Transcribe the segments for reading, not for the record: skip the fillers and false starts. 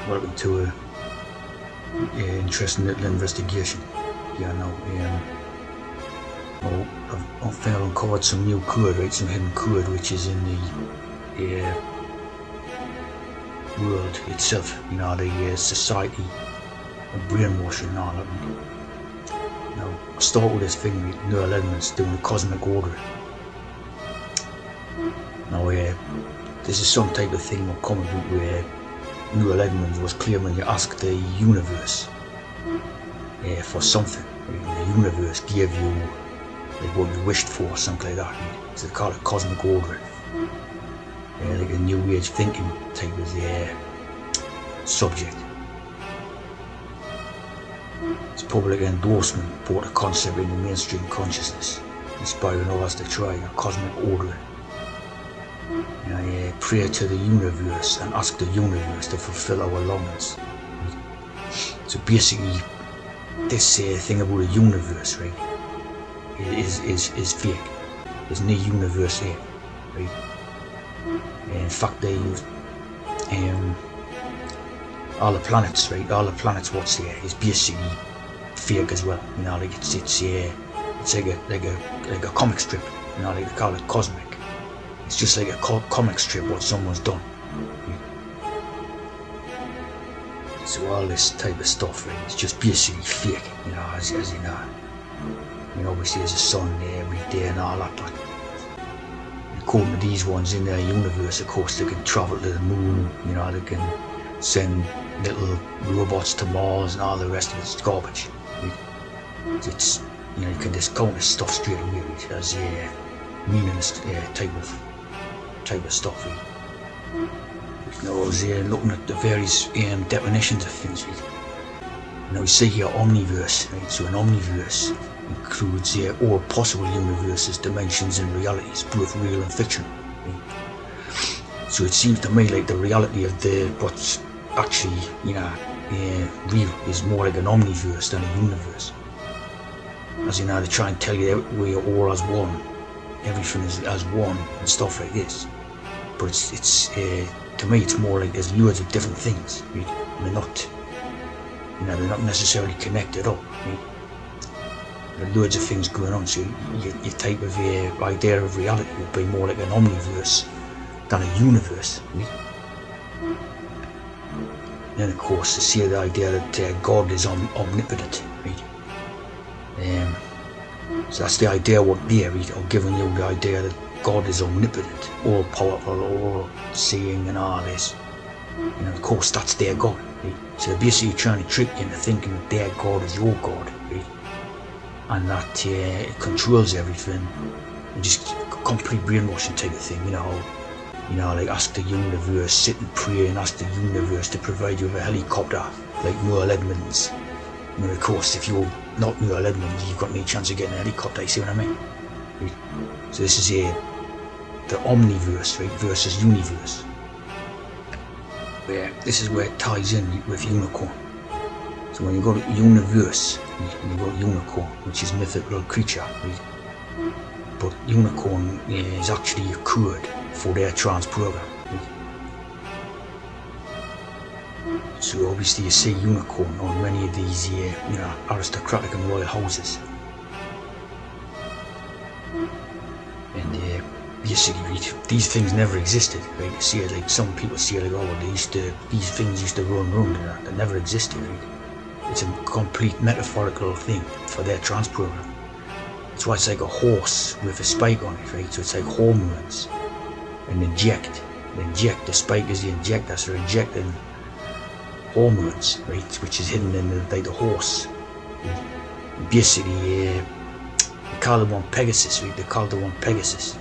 welcome to a interesting little investigation. I've found uncovered some new code, right? Some hidden code which is in the world itself. The society of brainwashing and all that. Now, I'll start with this thing with Noel Edmonds doing the cosmic order. Now, this is some type of thing or comic book where Noel Edmonds was claiming you ask the universe for something. Right? The universe gave you like what you wished for, something like that. Right? So they call it cosmic order. Like a new age thinking type of subject. It's public endorsement brought a concept into mainstream consciousness, inspiring others to try a cosmic order. Pray to the universe and ask the universe to fulfill our longings. So basically, this thing about the universe, right, is fake. There's no universe here, right? In fact, they use all the planets, right? All the planets what's there is basically fake as well. Like it's like a comic strip. Like they call it cosmic. It's just like a comic strip what someone's done. So all this type of stuff, right, it's just basically fake, as you know. Obviously there's a sun there every day and all that, but according to these ones in their universe, of course, they can travel to the moon, they can send little robots to Mars and all the rest of it's garbage. It's, you can discount this stuff straight away, right, as meaningless type of stuff. Right? I was looking at the various definitions of things. Right? You see here omniverse, right? So an omniverse includes all possible universes, dimensions and realities, both real and fictional. Right? So it seems to me like the reality of what's actually real is more like an omniverse than a universe. As they try and tell you we're all as one, everything is as one and stuff like this. But it's to me it's more like there's loads of different things, right? They're not necessarily connected up, right? There are loads of things going on, so your type of idea of reality would be more like an omniverse than a universe, right? Then of course, to see the idea that God is omnipotent, right? So that's the idea what they're giving you the idea that God is omnipotent, all powerful, all seeing and all this. Of course that's their God, right? So they're basically trying to trick you into thinking that their God is your God, right? And that it controls everything, and just complete brainwashing type of thing, like ask the universe, sit and pray and ask the universe to provide you with a helicopter, like Noel Edmonds. Of course, if you're not Noel Edmonds, you've got no chance of getting a helicopter, you see what I mean? Right? So this is the omniverse, right, versus universe. This is where it ties in with unicorn. So when you go to universe, you go to unicorn, which is mythical creature, right? But unicorn is actually a code for their trans program. Right? So obviously you see unicorn on many of these aristocratic and royal houses. And basically these things never existed, right? You see, like some people say, like, these things used to run around and that never existed, right? It's a complete metaphorical thing for their trans program. That's why it's like a horse with a spike on it, right? So it's like hormones and inject. The spike is the injector, so they're injecting hormones, right? Which is hidden in the horse. Right? Basically, they call the one Pegasus, right? They call the one Pegasus.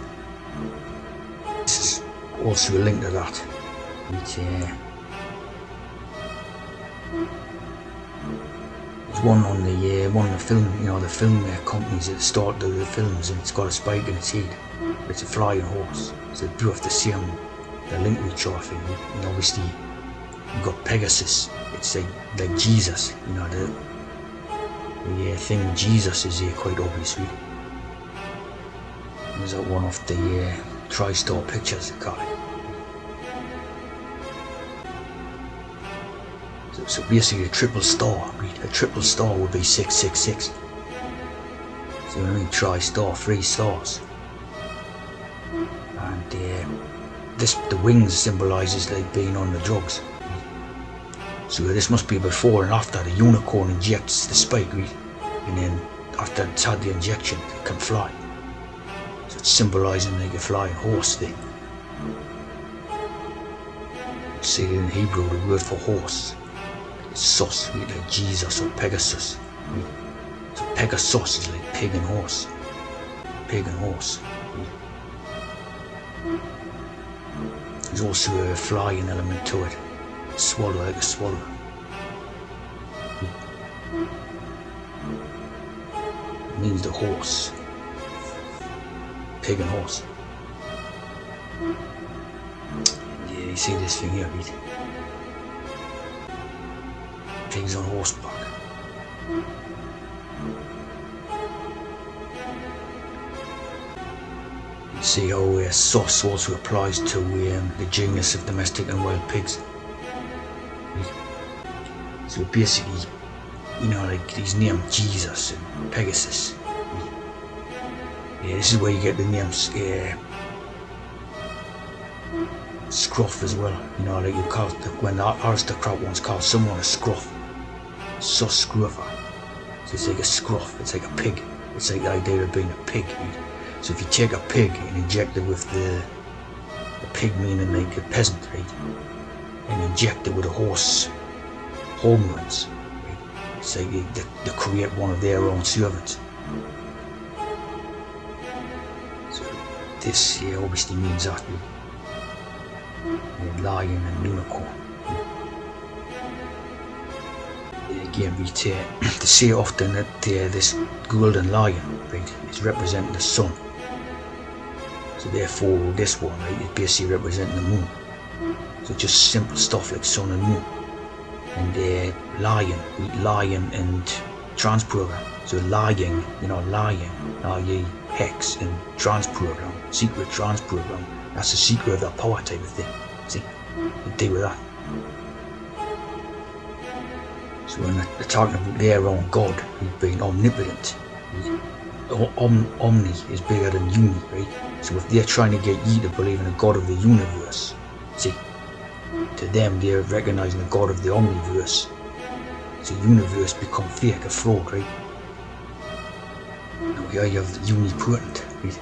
This is also a link to that. There's one on the film, the film companies at the start of the films, and it's got a spike in its head. It's a flying horse. So they do have the same, the link with each other. And obviously, you've got Pegasus. It's like Jesus. The thing with Jesus is quite obvious, really. There's that one off the TriStar Pictures, they call it. So basically a triple star, right? A triple star would be 666. So you know what I mean? Tri-star, 3 stars. And the wings symbolises like being on the drugs. So this must be before and after the unicorn injects the spike, right? And then after it's had the injection, it can fly. So it's symbolising like a flying horse thing. See in Hebrew the word for horse is sus, right? Like Jesus or Pegasus. Right? So Pegasus is like pig and horse. Pig and horse. Right? There's also a flying element to it. Swallow, like a swallow. It means the horse. Pig and horse. Yeah, you see this thing here, right? Pigs on horseback. You see how sus also applies to the genus of domestic and wild pigs. So basically, you know, like these names Jesus and Pegasus. Yeah, this is where you get the names Scruff as well. You know, like you call when the aristocrat once called someone a scruff, sus scruffer. So it's like a scruff. It's like a pig. It's like the idea of being a pig. Right? So if you take a pig and inject it with the pig meaning like a peasant, right, and inject it with a horse hormones, right? It's like they create one of their own servants. So this here obviously means that lion and unicorn. Again, we say often that this golden lion, right, is representing the sun. So therefore, this one, right, is basically representing the moon. So just simple stuff like sun and moon. And lion and transprogram. So lying, you know, lying, i.e. hex and transprogram, secret transprogram. That's the secret of that power type of thing. See, they deal with that. So when they're talking about their own God, who's being omnipotent, omni is bigger than uni, right? So if they're trying to get you to believe in a God of the universe, see, to them they're recognizing the God of the omniverse. So universe become fake, a fraud, right? Now here you have the unipotent, right?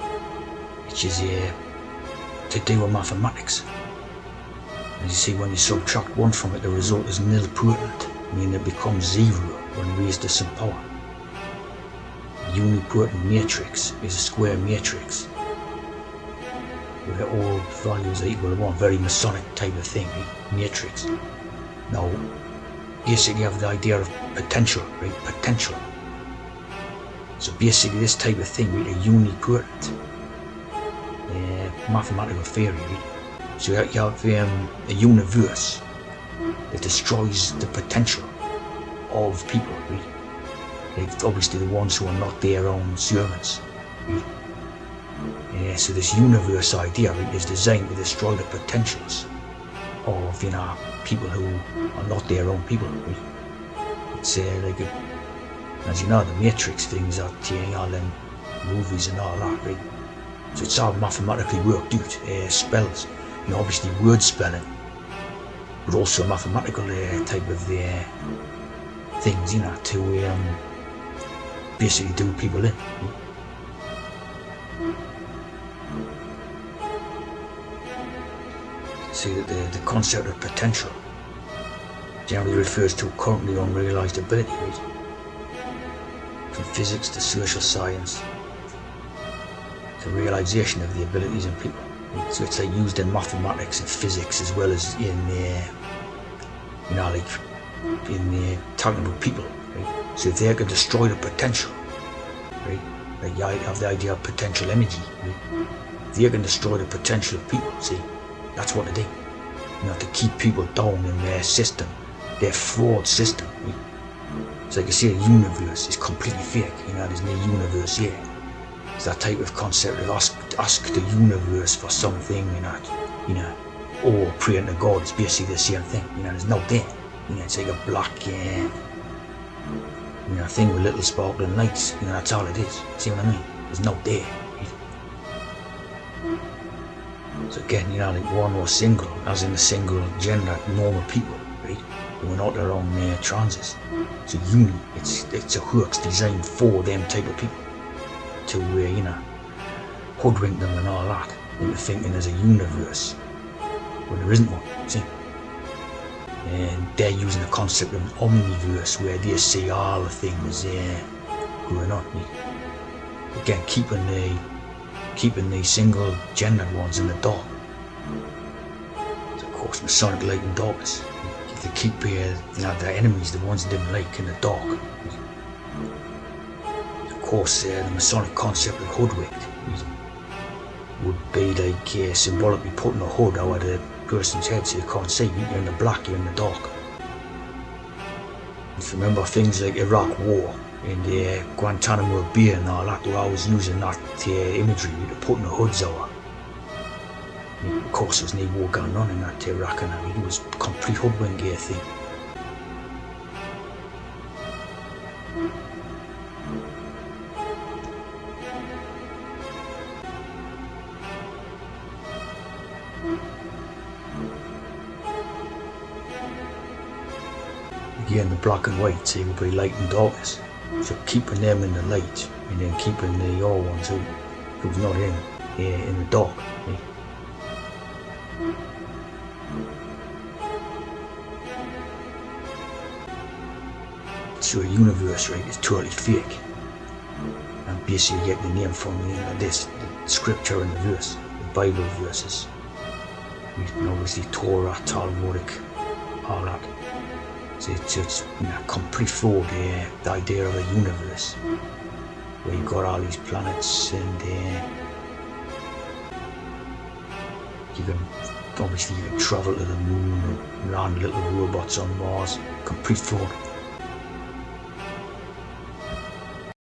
Which is to do with mathematics. As you see, when you subtract 1 from it, the result is nilpotent, meaning it becomes 0 when raised to some power. Unipotent matrix is a square matrix where all values are equal to 1, very Masonic type of thing, right? Matrix. Now, basically you have the idea of potential, right? Potential. So basically this type of thing, right? A unipotent mathematical theory, right? So you have a universe that destroys the potential of people, right? Like obviously the ones who are not their own servants, right? So this universe idea, right, is designed to destroy the potentials of, you know, people who are not their own people, right? It's like as you know, the Matrix things are all them movies and all that, right? So it's all mathematically worked out, spells, you know, obviously word spelling, but also mathematical type of things, you know, to basically do people in. Right? See that the concept of potential generally refers to currently unrealized ability, right? From physics to social science, the realization of the abilities in people. Right? So it's like used in mathematics and physics as well as in, you know, like in talking about people, right? So if they can destroy the potential, right? Like you have the idea of potential energy, right? If they can destroy the potential of people, see, that's what they do. You know, to keep people down in their system, their fraud system, right? So like I say, the universe is completely fake, you know, there's no universe here. It's that type of concept of ask the universe for something, you know, or praying to God, it's basically the same thing, you know, there's no there, it's like a black thing with little sparkling lights. That's all it is. See what I mean? There's no there. Right? So again, like one was single, as in the single gender normal people, right? Who are not their own transes. So uni, it's a hoax designed for them type of people to hoodwink them and all that into thinking there's a universe when there isn't one. See? And they're using the concept of an omniverse where they see all the things going on. Again, keeping the single gendered ones in the dark. So of course, Masonic light and darkness. They keep their enemies, the ones they didn't like, in the dark. Of course, the Masonic concept of hoodwinked would be like symbolically putting a hood over the person's head so you can't see. You're in the black, you're in the dark. If you remember things like Iraq War and the Guantanamo Bay and all that, they were always using that imagery to putting the hoods over. Of course, there was no war going on in that Iraq, and it was a complete hoodwink thing. Again, the black and white, see, would be light and darkness. So keeping them in the light and then keeping the other ones who's not in the dark. Right? So a universe, right, is totally fake. And basically you get the name from this, the scripture and the verse, the Bible verses. And obviously Torah, Talmudic, all that. So it's complete fraud, the idea of a universe where you've got all these planets and you can travel to the moon and land little robots on Mars. Complete fraud.